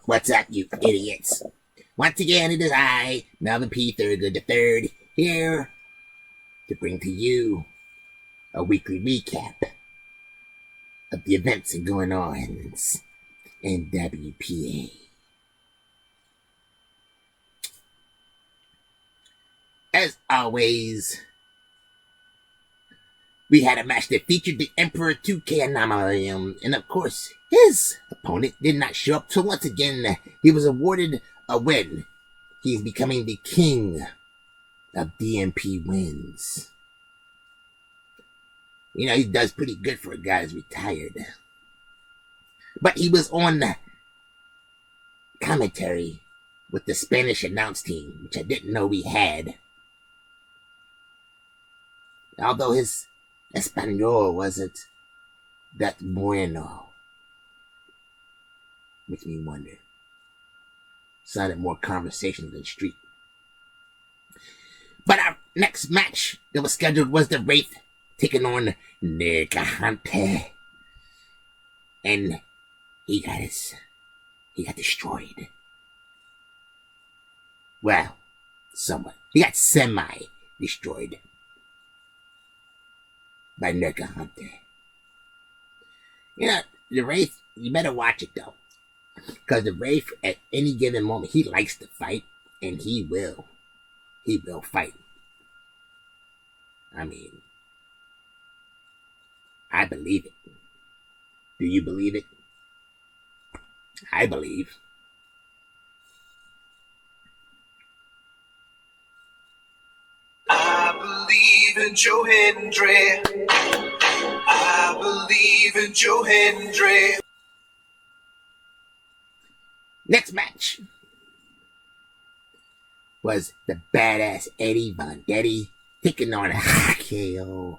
What's up, you idiots? Once again, it is I, Melvin P. Thurgood III, here to bring to you a weekly recap of the events and going-ons in WPA. As always, we had a match that featured the Emperor 2K Anomaly, and of course, his opponent did not show up, so once again, he was awarded a win. He is becoming the king of DMP wins. You know, he does pretty good for a guy who's retired. But he was on commentary with the Spanish announce team, which I didn't know we had. Although his Espanol wasn't that bueno. Makes me wonder. Sounded more conversational than street. But our next match that was scheduled was the Wraith taking on Johnathan. And he got destroyed. Well, somewhat. He got semi-destroyed by Johnathan. You know, the Wraith, you better watch it though. Because the Wraith, at any given moment, he likes to fight, and he will. He will fight. I mean, I believe it. Do you believe it? I believe. I believe in Joe Hendry. I believe in Joe Hendry. Next match was the badass Eddie Vendetti taking on KO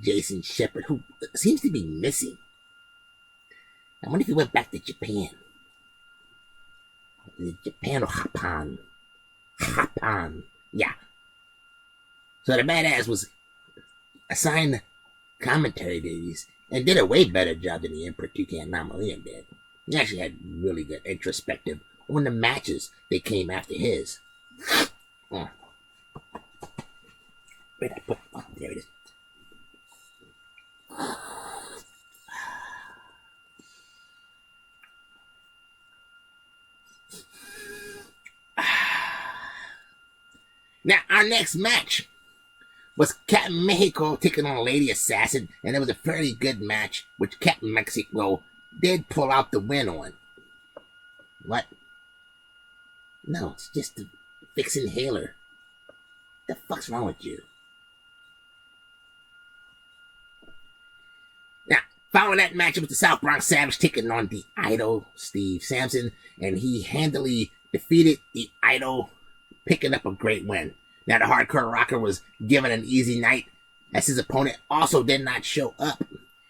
Jason Shepard, who seems to be missing. I wonder if he went back to Japan. Japan or Japan? Japan. Yeah. So the badass was assigned commentary duties and did a way better job than the Emperor 2K Anomaly did. He actually had really good introspective on the matches that came after his. Where'd I put? Oh, there it is. Now, our next match was Captain Mexico taking on Lady Assassin, and it was a fairly good match, which Captain Mexico did pull out the win on. What? No, it's just a fix inhaler. What the fuck's wrong with you? Now, following that match with the South Bronx Savage taking on the Idol, Steve Sampson, and he handily defeated the Idol, picking up a great win. Now, the Hardcore Rocker was given an easy night, as his opponent also did not show up.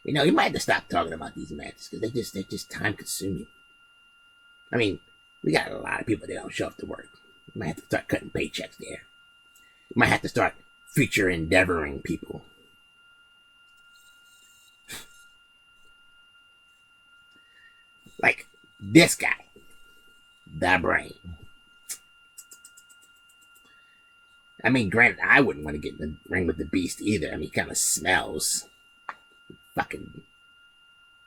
You know, you might have to stop talking about these matches, because they're just time-consuming. I mean, we got a lot of people that don't show up to work. You might have to start cutting paychecks there. You might have to start future endeavoring people. Like this guy, the Brain. I mean, granted, I wouldn't want to get in the ring with the Beast either. I mean, he kind of smells fucking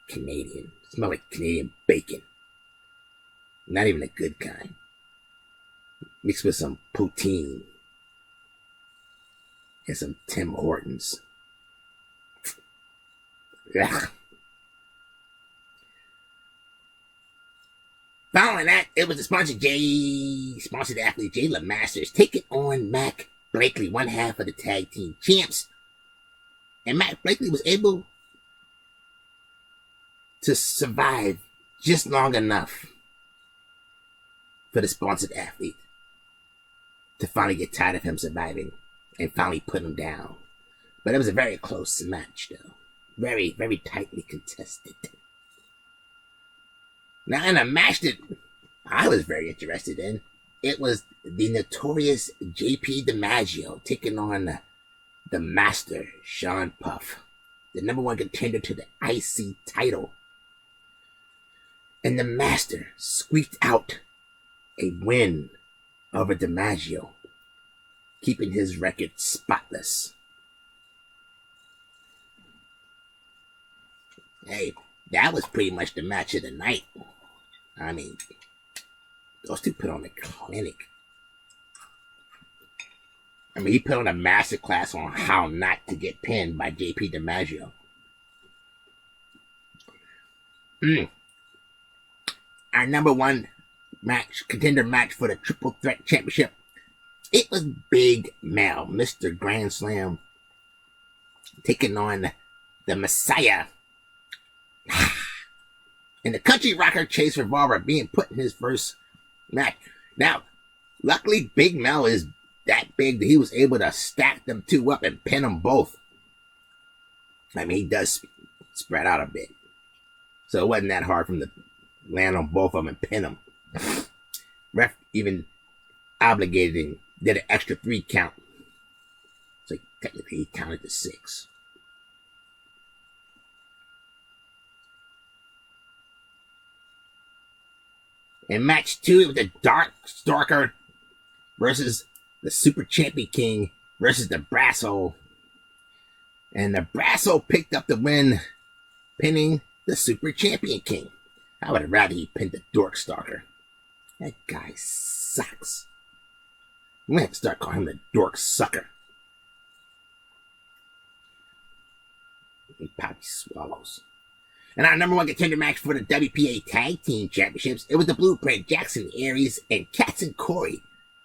Canadian. Smell like Canadian bacon. Not even a good kind. Mixed with some poutine. And some Tim Hortons. Ugh. Following that, it was the sponsored athlete Jayla Masters taking on Mac Blakely, one half of the tag team champs. And Mac Blakely was able to survive just long enough for the sponsored athlete to finally get tired of him surviving and finally put him down. But it was a very close match, though. Very, very tightly contested. Now, in a match that I was very interested in, it was the notorious JP DiMaggio taking on the master, Sean Puff, the #1 contender to the IC title. And the master squeaked out a win over DiMaggio, keeping his record spotless. Hey, that was pretty much the match of the night. I mean, those two put on a clinic. I mean, he put on a masterclass on how not to get pinned by JP DiMaggio. Our #1 match, contender match for the Triple Threat Championship, it was Big Mel, Mr. Grand Slam, taking on the Messiah. And the Country Rocker Chase Revolver being put in his first match. Now, luckily, Big Mel is that big that he was able to stack them two up and pin them both. I mean, he does spread out a bit. So it wasn't that hard for him to land on both of them and pin them. Ref even obligated him, did an extra 3 count. So technically he counted to 6. In match 2, it was the Dark Stalker versus the Super Champion King versus the Brasso. And the Brasso picked up the win, pinning the Super Champion King. I would have rather he pinned the Dork Stalker. That guy sucks. I'm going to have to start calling him the Dork Sucker. He probably swallows. And our #1 contender match for the WPA Tag Team Championships, it was the Blueprint, Jackson Aries, and Cats and Corey,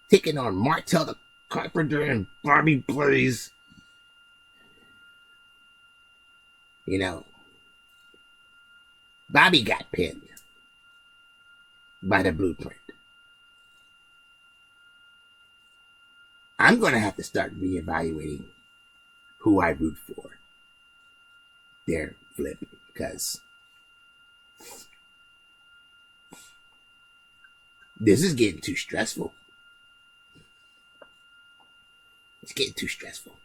taking on Martel the Carpenter and Bobby Blaze. You know, Bobby got pinned by the Blueprint. I'm going to have to start reevaluating who I root for. Their flip, because this is getting too stressful. It's getting too stressful.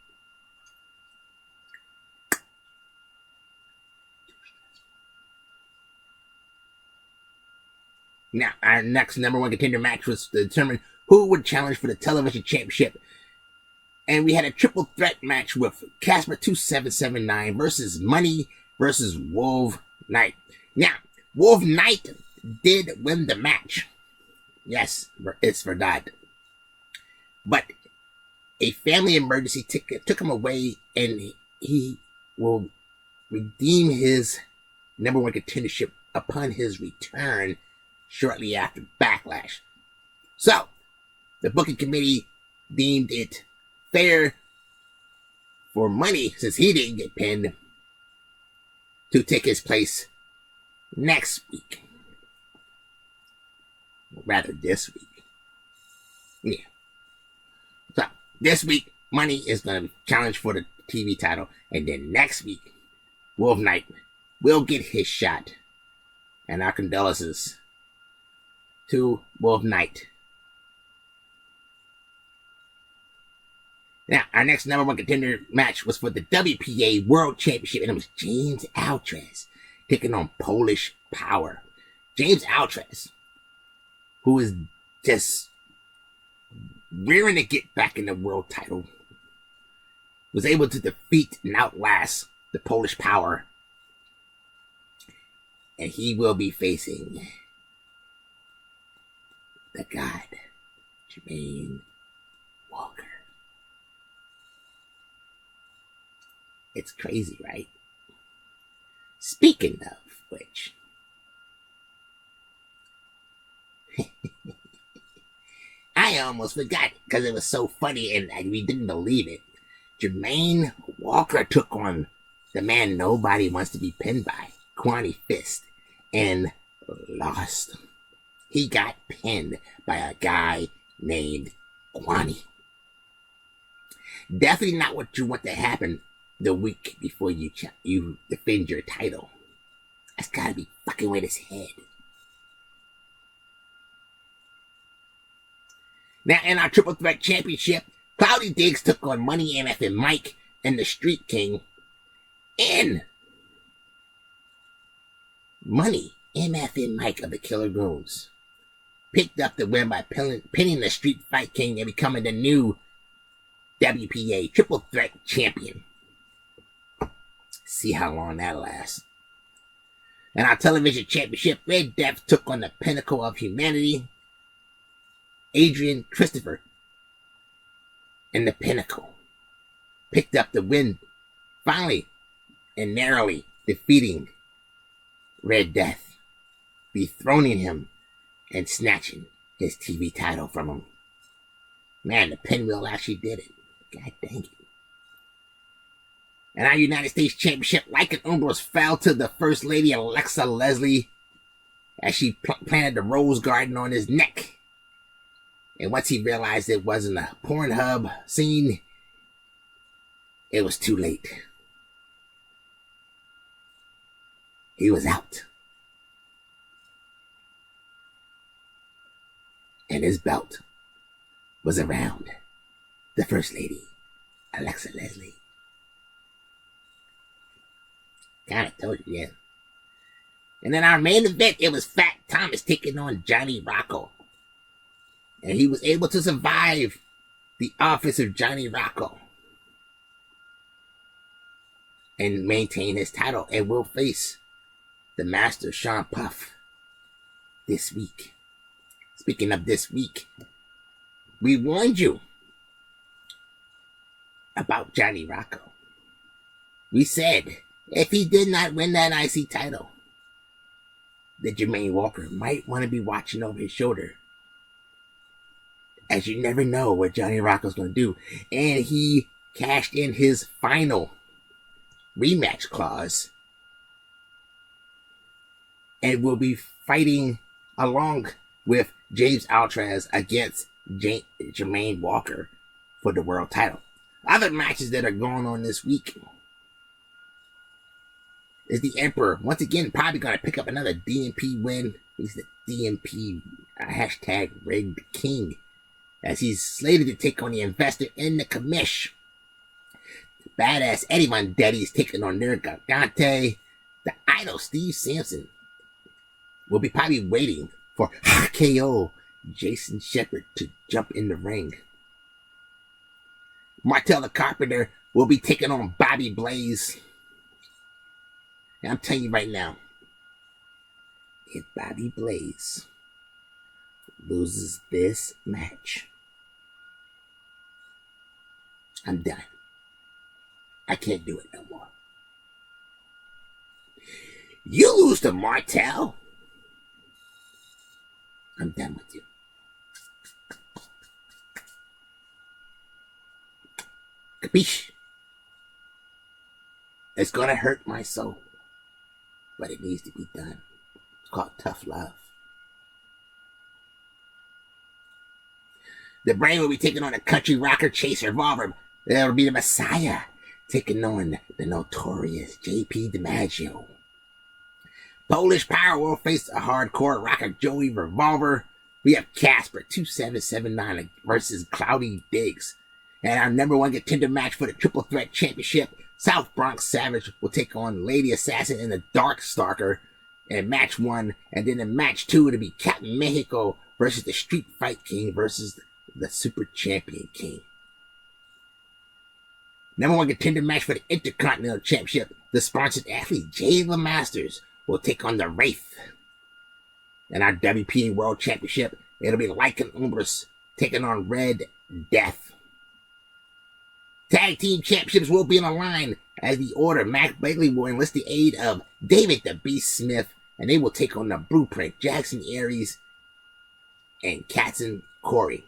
Now, our next #1 contender match was to determine who would challenge for the television championship. And we had a triple threat match with Casper 2779 versus Money versus Wolf Knight. Now, Wolf Knight did win the match. Yes, it's for that. But a family emergency took him away, and he will redeem his #1 contendership upon his return shortly after Backlash. So, the booking committee deemed it fair for Money, since he didn't get pinned, to take his place next week. Or rather, this week. Yeah. So, this week, Money is going to challenge for the TV title, and then next week, Wolf Knight will get his shot. And our condolences to Wolf Knight. Now, our next #1 contender match was for the WPA World Championship, and it was James Altrez taking on Polish Power. James Altrez, who is just rearing to get back in the world title, was able to defeat and outlast the Polish Power. And he will be facing the God, Jermaine Walker. It's crazy, right? Speaking of which, I almost forgot because it was so funny and we didn't believe it. Jermaine Walker took on the man nobody wants to be pinned by, Kwani Fist. and lost. He got pinned by a guy named Kwani. Definitely not what you want to happen the week before you defend your title. That's gotta be fucking with his head. Now, in our Triple Threat Championship, Cloudy Diggs took on Money MF and Mike and the Street King. And Money MF and Mike of the Killer Goons picked up the win by pinning the Street Fight King and becoming the new WPA Triple Threat Champion. See how long that lasts. In our Television Championship, Red Death took on the Pinnacle of Humanity, Adrian Christopher, and the Pinnacle picked up the win, finally and narrowly defeating Red Death, dethroning him and snatching his TV title from him. Man, the pinwheel actually did it. God dang it. And our United States Championship, Lycan Umbros fell to the First Lady Alexa Leslie as she planted the rose garden on his neck. And once he realized it wasn't a Pornhub scene, it was too late. He was out. And his belt was around the First Lady, Alexa Leslie. Kinda told you, yeah. And then our main event, it was Fat Thomas taking on Johnny Rocco. And he was able to survive the office of Johnny Rocco and maintain his title, and will face the Master Sean Puff this week. Speaking of this week, we warned you about Johnny Rocco. We said if he did not win that IC title, that Jermaine Walker might want to be watching over his shoulder, as you never know what Johnny Rocco's going to do. And he cashed in his final rematch clause and will be fighting along with James Altrez against Jermaine Walker for the world title. Other matches that are going on this week is the Emperor, once again, probably going to pick up another DMP win. He's the DMP hashtag Rigged King, as he's slated to take on the Investor and the Commish. Badass Eddie Mondetti is taking on their Gigante. The Idol Steve Sampson will be probably waiting for KO Jason Shepard to jump in the ring. Martel the Carpenter will be taking on Bobby Blaze. And I'm telling you right now, if Bobby Blaze loses this match, I'm done. I can't do it no more. You lose to Martel, I'm done with you. Capiche? It's gonna hurt my soul, but it needs to be done. It's called tough love. The Brain will be taking on a country rocker Chase Revolver. That'll be the Messiah taking on the notorious JP DiMaggio. Polish Power will face a hardcore rocker Joey Revolver. We have Casper 2779 versus Cloudy Diggs. And our number one contender match for the Triple Threat Championship, South Bronx Savage will take on Lady Assassin and the Dark Stalker in match 1. And then in match 2, it'll be Captain Mexico versus the Street Fight King versus the Super Champion King. Number one contender match for the Intercontinental Championship, the sponsored athlete Jayla Masters will take on the Wraith. And our WPA World Championship, it'll be Lycan Umbros taking on Red Death. Tag Team Championships will be on the line as the Order. Mac Bailey will enlist the aid of David the Beast Smith, and they will take on the Blueprint, Jackson Aries, and Katzen Corey.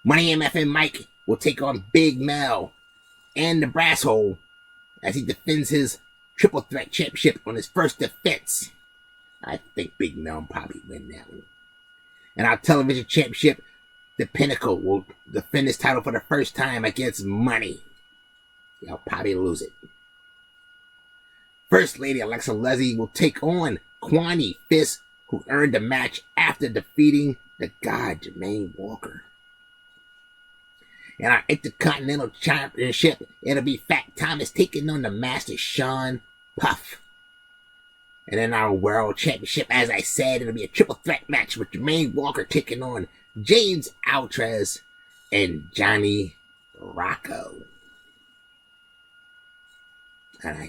Money MF and Mike will take on Big Mel and the Brass Hole as he defends his Triple Threat Championship on his first defense I think Big Gnome probably win that one. And our television championship, the Pinnacle, will defend this title for the first time against Money. They'll probably lose it. First Lady Alexa Leslie will take on Kwani Fist, who earned the match after defeating the God Jermaine Walker. In our Intercontinental Championship, it'll be Fat Thomas taking on the Master Sean Puff. And in our World Championship, as I said, it'll be a triple threat match with Jermaine Walker taking on James Altrez and Johnny Rocco. And I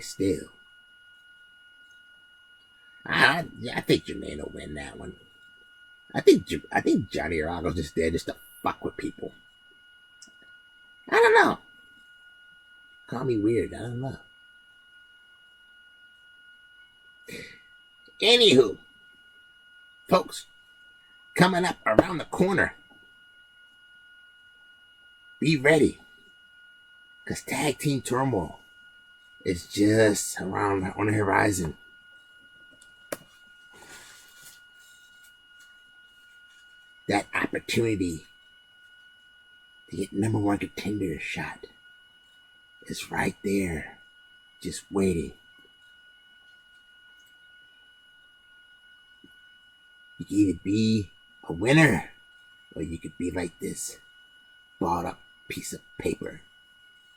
think Jermaine will win that one. I think Johnny Rocco's just there just to fuck with people. I don't know. Call me weird. I don't know. Anywho, folks, coming up around the corner, be ready, because Tag Team Turmoil is just around on the horizon. That opportunity to get number one contender shot is right there, just waiting. You can either be a winner, or you could be like this bought up piece of paper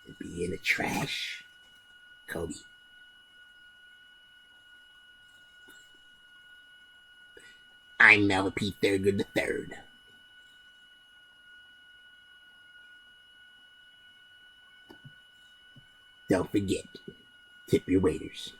and be in the trash. Kobe. I'm Melvin P. Thurgood III. Don't forget, tip your waiters.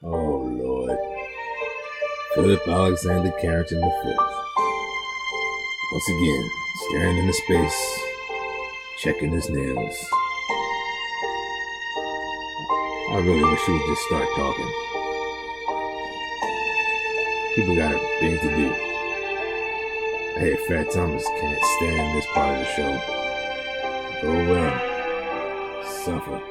Oh Lord. Philip Alexander Carrington IV. Once again, staring into space, checking his nails. I really wish he would just start talking. People got things to do. I hear Fat Thomas can't stand this part of the show. Oh well. Suffer.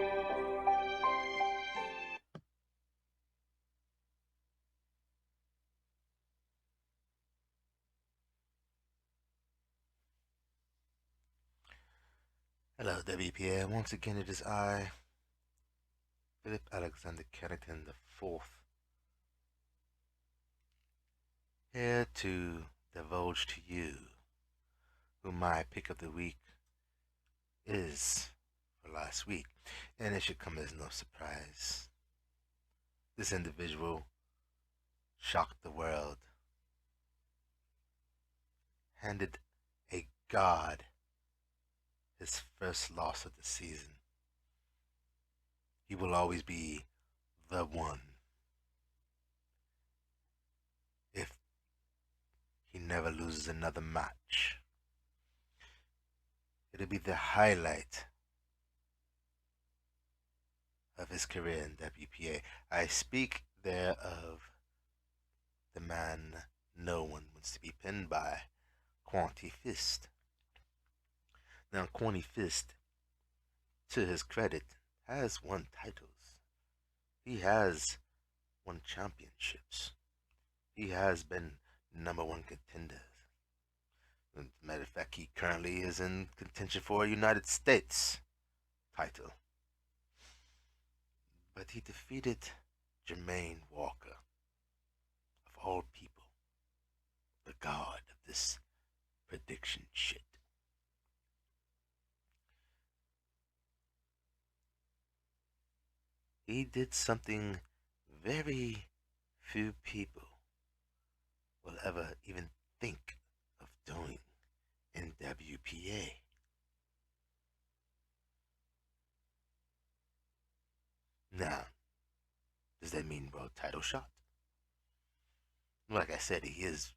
Hello, WPA. Once again, it is I, Philip Alexander Carrington IV, here to divulge to you who my pick of the week is for last week, and it should come as no surprise. This individual shocked the world, handed a god his first loss of the season. He will always be the one if he never loses another match. It'll be the highlight of his career in WPA. I speak there of the man no one wants to be pinned by, Quanti Fist. Now, Quanti Fist, to his credit, has won titles. He has won championships. He has been number one contender. As a matter of fact, he currently is in contention for a United States title. But he defeated Jermaine Walker, of all people, the god of this prediction shit. He did something very few people will ever even think of doing in WPA. Now, does that mean world title shot? Like I said, he is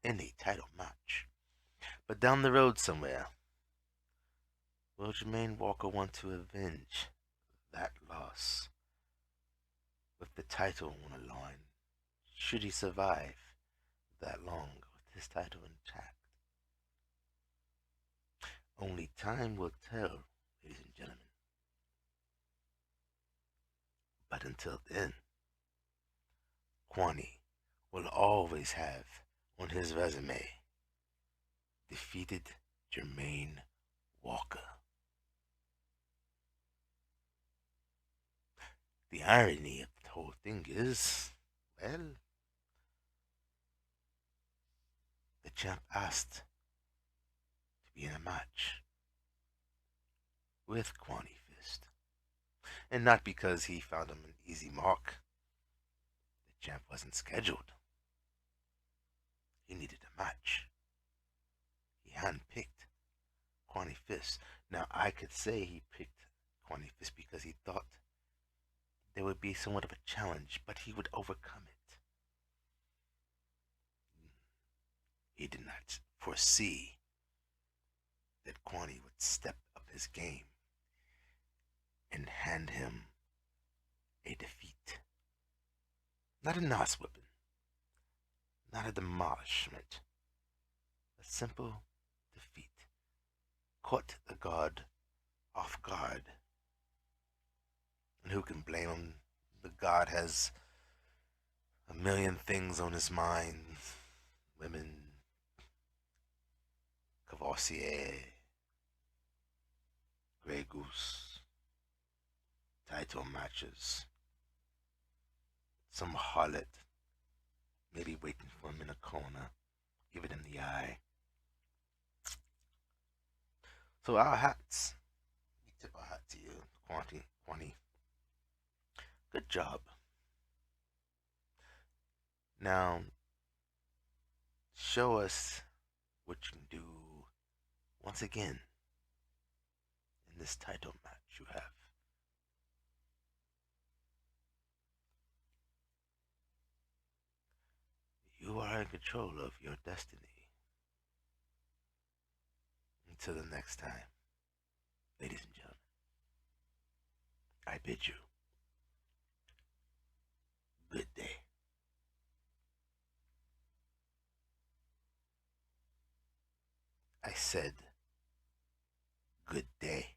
in a title match. But down the road somewhere, will Jermaine Walker want to avenge that loss. With the title on the line, should he survive that long with his title intact? Only time will tell, ladies and gentlemen. But until then, Kwani will always have on his resume defeated Jermaine Walker. The irony of the whole thing is, well, the champ asked to be in a match with Kwani Fist. And not because he found him an easy mark. The champ wasn't scheduled. He needed a match. He handpicked Kwani Fist. Now, I could say he picked Kwani Fist because he thought there would be somewhat of a challenge, but he would overcome it. He did not foresee that Kwani would step up his game and hand him a defeat. Not a nos whipping, not a demolishment, a simple defeat. Caught the god off guard. And who can blame him? The god has a million things on his mind. Women, Cavossier, Grey Goose, title matches, some harlot, maybe waiting for him in a corner, giving him the eye. So our hats, we tip our hat to you, Kwani. Good job. Now, show us what you can do once again in this title match you have. You are in control of your destiny. Until the next time, ladies and gentlemen, I bid you good day. I said good day.